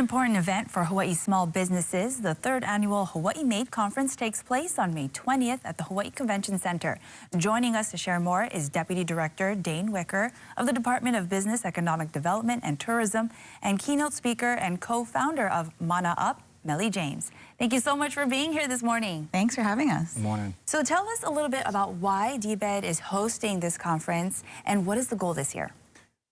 Important event for Hawaii small businesses. The third annual Hawaii Made Conference takes place on May 20th at the Hawaii Convention Center. Joining us to share more is Deputy Director Dane Wicker of the Department of Business, Economic Development and Tourism, and keynote speaker and co-founder of Mana Up, Melly James. Thank you so much for being here this morning. Thanks for having us. Good morning. So tell us a little bit about why DBED is hosting this conference and what is the goal this year?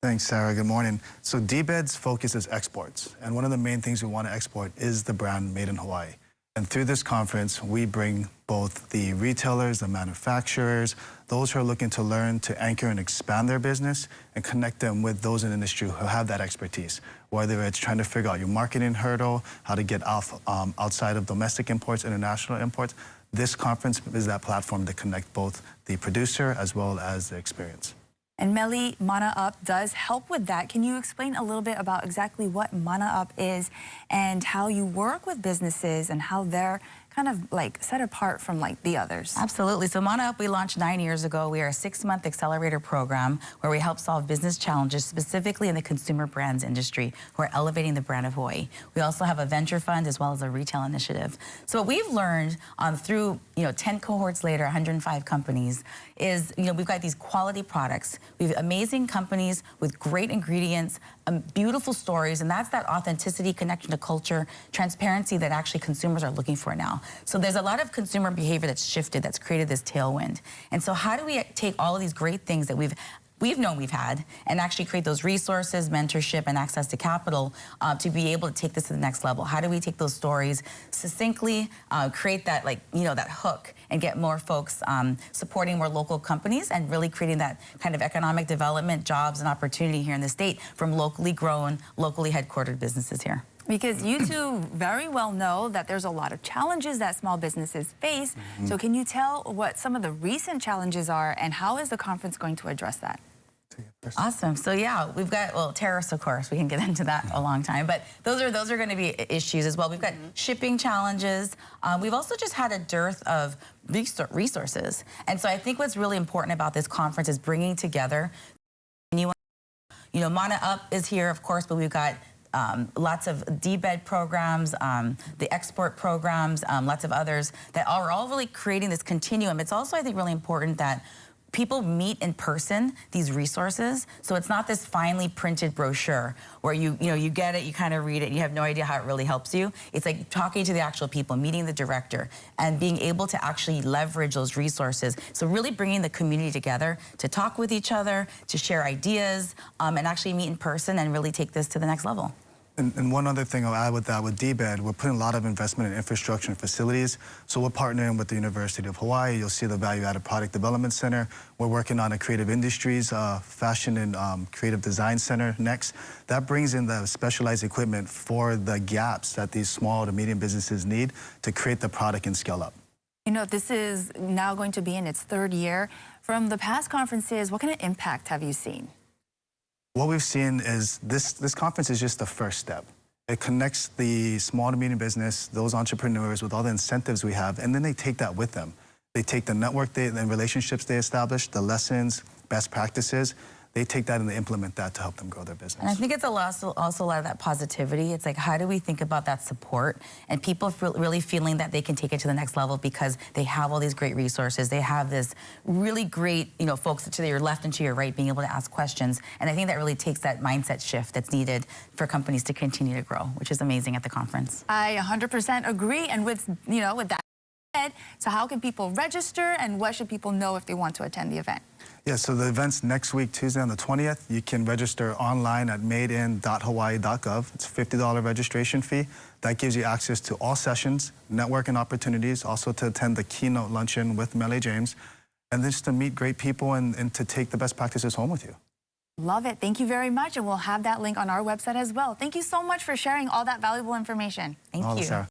Thanks, Sarah. Good morning. So DBED's focus is exports, and one of the main things we want to export is the brand Made in Hawaii. And through this conference, we bring both the retailers, the manufacturers, those who are looking to learn to anchor and expand their business and connect them with those in the industry who have that expertise, whether it's trying to figure out your marketing hurdle, how to get off outside of domestic imports, international imports. This conference is that platform to connect both the producer as well as the experience. And Melly, Mana Up does help with that. Can you explain a little bit about exactly what Mana Up is and how you work with businesses and how they're kind of like set apart from like the others? Absolutely. So Mana Up, we launched 9 years ago. We are a 6-month accelerator program where we help solve business challenges specifically in the consumer brands industry who are elevating the brand of Hawaii. We also have a venture fund as well as a retail initiative. So what we've learned through 10 cohorts later, 105 companies, is we've got these quality products. We have amazing companies with great ingredients, beautiful stories, and that's that authenticity, connection to culture, transparency that actually consumers are looking for now. So there's a lot of consumer behavior that's shifted, that's created this tailwind. And so how do we take all of these great things that we've known we've had and actually create those resources, mentorship, and access to capital to be able to take this to the next level? How do we take those stories succinctly, create that that hook and get more folks supporting more local companies and really creating that kind of economic development, jobs, and opportunity here in the state from locally grown, locally headquartered businesses here? Because you two very well know that there's a lot of challenges that small businesses face. Mm-hmm. So can you tell what some of the recent challenges are and how is the conference going to address that? Awesome. So yeah, we've got, tariffs, of course, we can get into that a long time, but those are going to be issues as well. We've got shipping challenges. We've also just had a dearth of resources. And so I think what's really important about this conference is bringing together, Mana Up is here, of course, but we've got lots of DBED programs, the export programs, lots of others that are all really creating this continuum. It's also, I think, really important that people meet in person these resources, so it's not this finely printed brochure where you get it, you kind of read it, and you have no idea how it really helps you. It's like talking to the actual people, meeting the director, and being able to actually leverage those resources. So really bringing the community together to talk with each other, to share ideas, and actually meet in person and really take this to the next level. And one other thing I'll add with that, with DBED, we're putting a lot of investment in infrastructure and facilities. So we're partnering with the University of Hawaii. You'll see the Value Added Product Development Center. We're working on a creative industries, fashion and creative design center next. That brings in the specialized equipment for the gaps that these small to medium businesses need to create the product and scale up. This is now going to be in its 3rd year. From the past conferences, what kind of impact have you seen? What we've seen is this conference is just the first step. It connects the small to medium business, those entrepreneurs, with all the incentives we have, and then they take that with them. They take the network, the relationships they establish, the lessons, best practices. They take that and they implement that to help them grow their business. And I think it's also a lot of that positivity. It's like, how do we think about that support and people really feeling that they can take it to the next level because they have all these great resources. They have this really great, folks to your left and to your right being able to ask questions. And I think that really takes that mindset shift that's needed for companies to continue to grow, which is amazing at the conference. I 100% agree. And with that said, so how can people register and what should people know if they want to attend the event? Yeah, so the event's next week, Tuesday on the 20th. You can register online at madein.hawaii.gov. It's a $50 registration fee. That gives you access to all sessions, networking opportunities, also to attend the keynote luncheon with Melly James, and just to meet great people and to take the best practices home with you. Love it. Thank you very much. And we'll have that link on our website as well. Thank you so much for sharing all that valuable information. Thank you. Sarah.